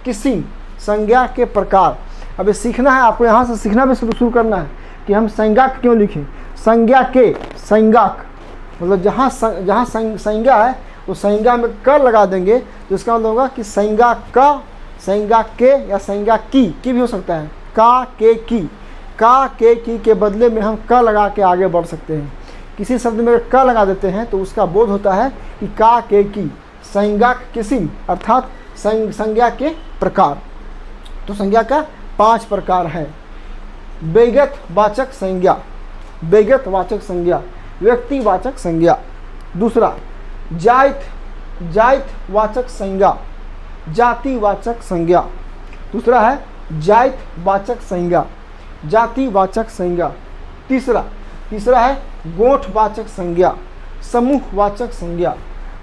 किस्म, संज्ञा के प्रकार। अब ये सीखना है आपको, यहाँ से सीखना भी शुरू करना है कि हम संज्ञा क्यों लिखें। संज्ञा के, संज्ञा मतलब जहाँ संज्ञा है उस संज्ञा में क लगा देंगे तो इसका मतलब होगा कि संज्ञा का, संज्ञा के या संज्ञा की भी हो सकता है। का के की के बदले में हम क लगा के आगे बढ़ सकते हैं। किसी शब्द में क लगा देते हैं तो उसका बोध होता है कि का के की। संज्ञा किस्म अर्थात संज्ञा के प्रकार। तो संज्ञा का 5 प्रकार है। व्यक्तिवाचक संज्ञा, व्यक्तिवाचक संज्ञा, व्यक्तिवाचक संज्ञा। दूसरा जातिवाचक संज्ञा, जातिवाचक संज्ञा। दूसरा है जातिवाचक संज्ञा, जातिवाचक संज्ञा। तीसरा है गोठवाचक संज्ञा, समूहवाचक संज्ञा।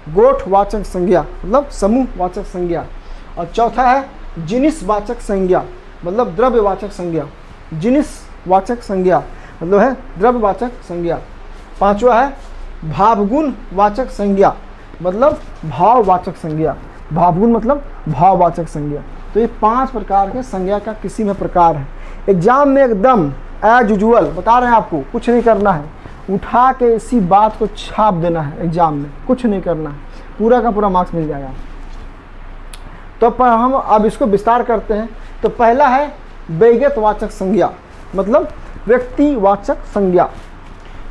गोठवाचक संज्ञा मतलब समूहवाचक संज्ञा। और चौथा है जिनिसवाचक संज्ञा, मतलब द्रव्यवाचक संज्ञा। जिनिसवाचक संज्ञा मतलब है द्रव्यवाचक संज्ञा। पांचवा है भावगुणवाचक संज्ञा, मतलब भाववाचक संज्ञा। भावगुण मतलब भाववाचक संज्ञा। तो ये 5 प्रकार के संज्ञा का किसी में प्रकार है। एग्जाम में एकदम एज यूजुअल बता रहे हैं आपको, कुछ नहीं करना है, उठा के इसी बात को छाप देना है। एग्जाम में कुछ नहीं करना है, पूरा का पूरा मार्क्स मिल जाएगा। तो पर हम अब इसको विस्तार करते हैं। तो पहला है व्यक्तिवाचक संज्ञा, मतलब व्यक्तिवाचक संज्ञा।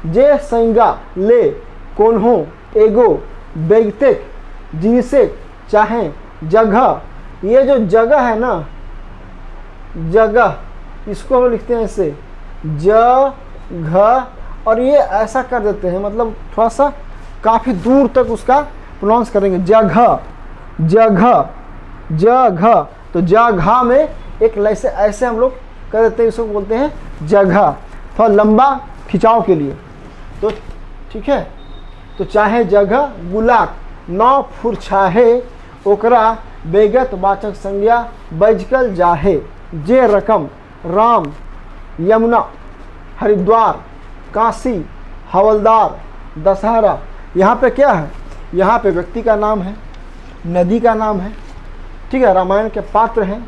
जे संज्ञा ले कोन्हो एगो व्यक्तिक जिनसे चाहे जगह। ये जो जगह है ना, जगह, इसको हम लिखते हैं ऐसे जगह, और ये ऐसा कर देते हैं, मतलब थोड़ा सा काफ़ी दूर तक उसका प्रोनाउंस करेंगे। जगह जगह जगह। तो जगह में एक ऐसे हम लोग कर देते हैं, इसको बोलते हैं जगह, थोड़ा लंबा खिंचाव के लिए। तो ठीक है, तो चाहे जगह गुलाक नौ फुरछाहे ओकरा व्यक्तिवाचक संज्ञा बजकल जाहे। जे रकम राम यमुना हरिद्वार काशी हवलदार दशहरा। यहाँ पे क्या है, यहाँ पे व्यक्ति का नाम है, नदी का नाम है, ठीक है, रामायण के पात्र हैं,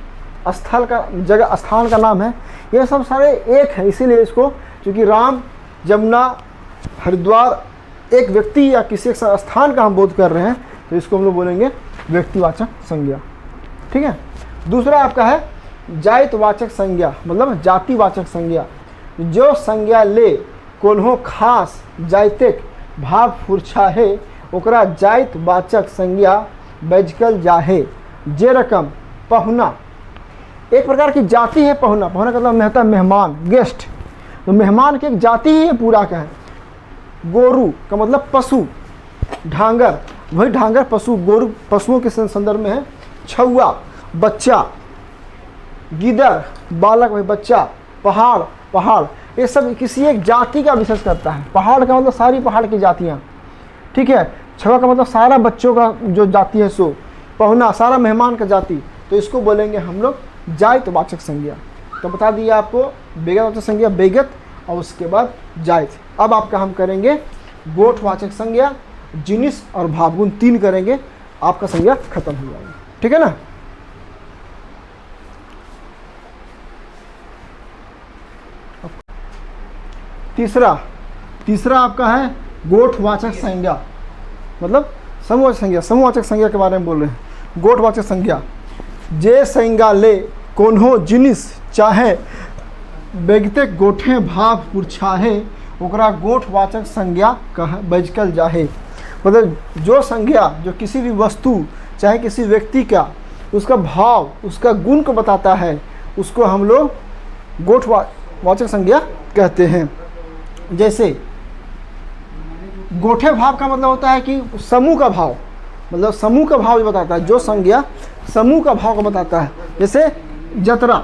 स्थल का जगह स्थान का नाम है, ये सब सारे एक है। इसीलिए इसको, क्योंकि राम, जमुना, हरिद्वार एक व्यक्ति या किसी एक स्थान का हम बोध कर रहे हैं, तो इसको हम लोग बोलेंगे व्यक्तिवाचक संज्ञा। ठीक है। दूसरा आपका है जातिवाचक संज्ञा, मतलब जातिवाचक संज्ञा। जो संज्ञा ले कोल्हो खास जातिक भाव फुरछा है, ओकरा जातिवाचक संज्ञा बैजकल जाहे। जे रकम पहुना, एक प्रकार की जाति है पहुना। पहुना का मतलब होता है मेहमान, गेस्ट। तो मेहमान की एक जाति ही है पूरा का है। गोरू का मतलब पशु, ढांगर, वही ढांगर पशु, गोरू पशुओं के संदर्भ में है। छुआ बच्चा, गिदर बालक वही बच्चा, पहाड़ पहाड़, ये सब किसी एक जाति का विशेष करता है। पहाड़ का मतलब सारी पहाड़ की जातियाँ। ठीक है। छुआ का मतलब सारा बच्चों का जो जाति है सो। पहुना सारा मेहमान का जाति, तो इसको बोलेंगे हम लोग जातिवाचक संज्ञा। तो बता दिया आपको बेगतवाचक संज्ञा बेगत, और उसके बाद जाति। अब आपका हम करेंगे गोठवाचक संज्ञा, जिनिस और भावगुण, 3 करेंगे, आपका संज्ञा खत्म हो जाएगी। ठीक है ना। तीसरा आपका है गोठवाचक संज्ञा, मतलब समूहवाचक संज्ञा। समूहवाचक संज्ञा के बारे में बोल रहे हैं। गोठवाचक संज्ञा, जे संज्ञा ले कोन्हो जिनिस चाहे बेगते गोठे भाव पुरछाहे, ओकरा गोठवाचक संज्ञा कह बैजकल जाहे। मतलब जो संज्ञा जो किसी भी वस्तु चाहे किसी व्यक्ति का उसका भाव उसका गुण को बताता है, उसको हम लोग गोठवाचक संज्ञा कहते हैं। जैसे गोठे भाव का मतलब होता है कि समूह का भाव, मतलब समूह का भाव बताता है। जो संज्ञा समूह का भाव को बताता है। जैसे जतरा,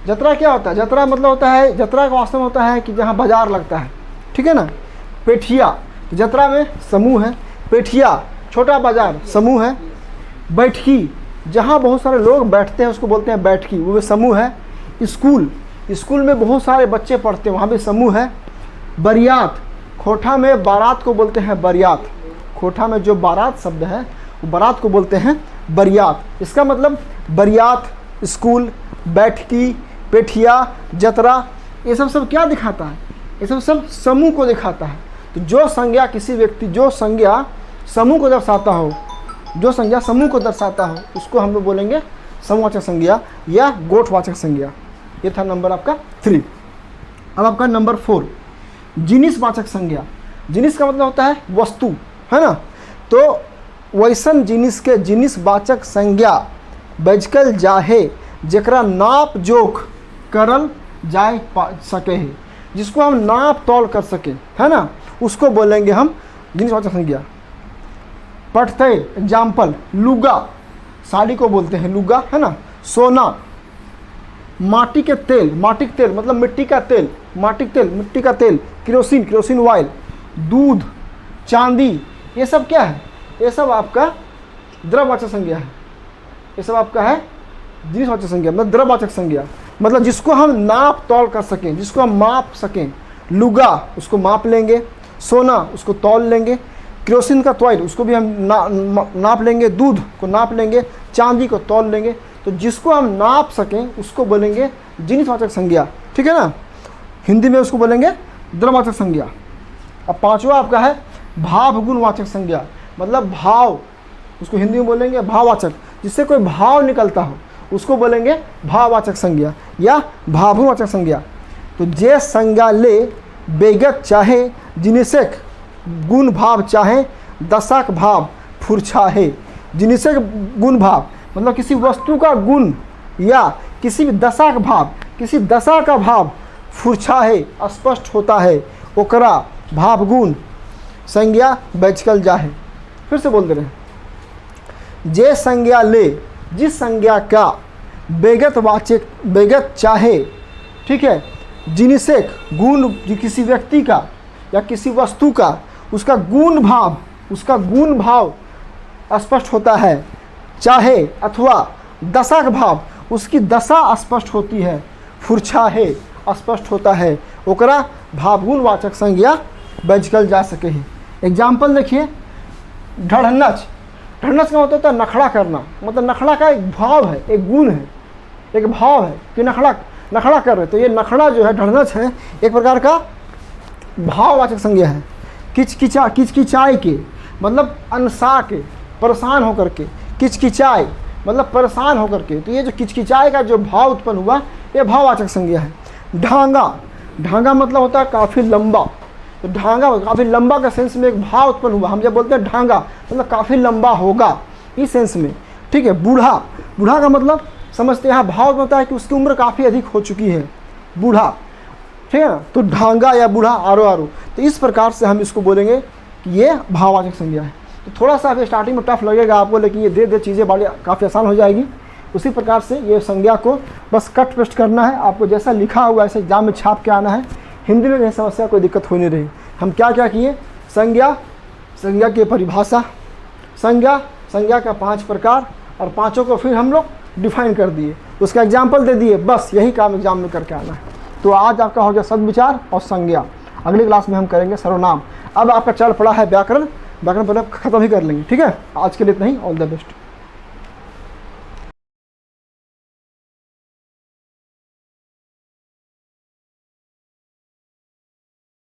जतरा क्या होता है? जतरा मतलब होता है, जतरा का वास्तव में होता है कि जहाँ बाजार लगता है। ठीक है ना। पेठिया, जतरा में समूह है। पेठिया छोटा बाजार समूह है। बैठकी, जहाँ बहुत सारे लोग बैठते हैं उसको बोलते हैं बैठकी, वो भी समूह है। स्कूल, स्कूल में बहुत सारे बच्चे पढ़ते हैं, वहाँ भी समूह है। बरियात, खोठा में बारात को बोलते हैं बरियात। खोठा में जो बारात शब्द है वो बारात को बोलते हैं बरियात। इसका मतलब बरियात, स्कूल, बैठकी, पेठिया, जतरा, ये सब क्या दिखाता है? ये सब समूह को दिखाता है। तो जो संज्ञा किसी व्यक्ति, जो संज्ञा समूह को दर्शाता हो, जो संज्ञा समूह को दर्शाता हो, उसको हम लोग बोलेंगे समूहवाचक संज्ञा या गोठवाचक संज्ञा। ये था नंबर आपका 3। अब आपका नंबर 4 जिनिसवाचक संज्ञा। जिनिस का मतलब होता है वस्तु, है ना। तो वैसन जिनिस के जिनिसवाचक संज्ञा बैजकल जाहे, जेकरा नाप जोख करल जाए सके है, जिसको हम नाप तौल कर सके, है ना, उसको बोलेंगे हम जिनिसवाचक संज्ञा। पटते एग्जाम्पल, लुगा, साड़ी को बोलते हैं लुगा, है ना। सोना, माटी के तेल, माटी के तेल मतलब मिट्टी का तेल, माटी के तेल, मिट्टी का तेल। Kerosene, kerosene oil. दूध, चांदी, ये सब क्या है? ये सब आपका द्रव्यवाचक संज्ञा है। ये सब आपका है जिनिसवाचक संज्ञा, मतलब द्रव्यवाचक संज्ञा, मतलब जिसको हम नाप तौल कर सकें, जिसको हम माप सकें। लुगा, उसको माप लेंगे। सोना, उसको तौल लेंगे। केरोसिन का तौल, उसको भी हम नाप लेंगे। दूध को नाप लेंगे। चांदी को तौल लेंगे। तो जिसको हम नाप सकें उसको बोलेंगे जिनिसवाचक संज्ञा। ठीक है ना। हिंदी में उसको बोलेंगे द्रव्यवाचक संज्ञा। अब 5वां आपका है भावगुणवाचक संज्ञा, मतलब भाव, उसको हिंदी में बोलेंगे भाववाचक। जिससे कोई भाव निकलता हो उसको बोलेंगे भाववाचक संज्ञा या भावगुणवाचक संज्ञा। तो जे संज्ञा ले बेगत चाहे जिनिसक गुण भाव चाहे दशक भाव फुरछाहे। जिनिसक गुण भाव मतलब किसी वस्तु का गुण या किसी भी दशा का भाव, किसी दशा का भाव फुरछाहे स्पष्ट होता है, ओकरा भावगुण संज्ञा बैजकल जाहे। फिर से बोल दे रहे हैं। जे संज्ञा ले, जिस संज्ञा का बेगतवाचक बेगत चाहे, ठीक है, जिनिसक गुण, जो किसी व्यक्ति का या किसी वस्तु का उसका गुण भाव, उसका गुण भाव स्पष्ट होता है, चाहे अथवा दशा का भाव, उसकी दशा स्पष्ट होती है, फुरछा है स्पष्ट होता है, ओकरा भावगुणवाचक संज्ञा बैजकल जा सके है। एग्जाम्पल देखिए, ढढ़नच। ढढ़नच का मतलब होता है नखड़ा करना, मतलब नखड़ा का एक भाव है, एक गुण है। एक भाव है कि नखड़ा कर रहे, तो ये नखड़ा जो है, ढड़नच है, एक प्रकार का भाववाचक संज्ञा है। किचकिचाई के मतलब अनसा के, परेशान होकर के, किचकिचाई मतलब परेशान होकर के, तो ये जो किचकिचाई का जो भाव उत्पन्न हुआ ये भाववाचक संज्ञा है। ढांगा मतलब होता है काफ़ी लंबा, तो ढांगा काफ़ी लंबा का सेंस में एक भाव उत्पन्न हुआ। हम जब बोलते हैं ढांगा मतलब काफ़ी लंबा होगा, इस सेंस में, ठीक है। बूढ़ा का मतलब समझते हैं, भाव होता है कि उसकी उम्र काफ़ी अधिक हो चुकी है, बूढ़ा, ठीक है ना। तो ढांगा या बूढ़ा, आरो, तो इस प्रकार से हम इसको बोलेंगे कि ये भाववाचक संज्ञा है। तो थोड़ा सा अभी स्टार्टिंग में टफ लगेगा आपको, लेकिन ये धीरे चीज़ें बड़ी काफ़ी आसान हो जाएगी। उसी प्रकार से ये संज्ञा को बस कट पेस्ट करना है, आपको जैसा लिखा हुआ ऐसे एग्जाम में छाप के आना है। हिंदी में कहीं समस्या कोई दिक्कत हो नहीं रही। हम क्या किए, संज्ञा की परिभाषा, संज्ञा का 5 प्रकार, और पाँचों को फिर हम लोग डिफाइन कर दिए, उसका एग्जाम्पल दे दिए, बस यही काम एग्जाम में करके आना है। तो आज आपका हो गया सद्विचार और संज्ञा। अगली क्लास में हम करेंगे सर्वनाम। अब आपका चल पड़ा है व्याकरण पहले ख़त्म ही कर लेंगे, ठीक है। आज के लिए इतना ही, ऑल द बेस्ट।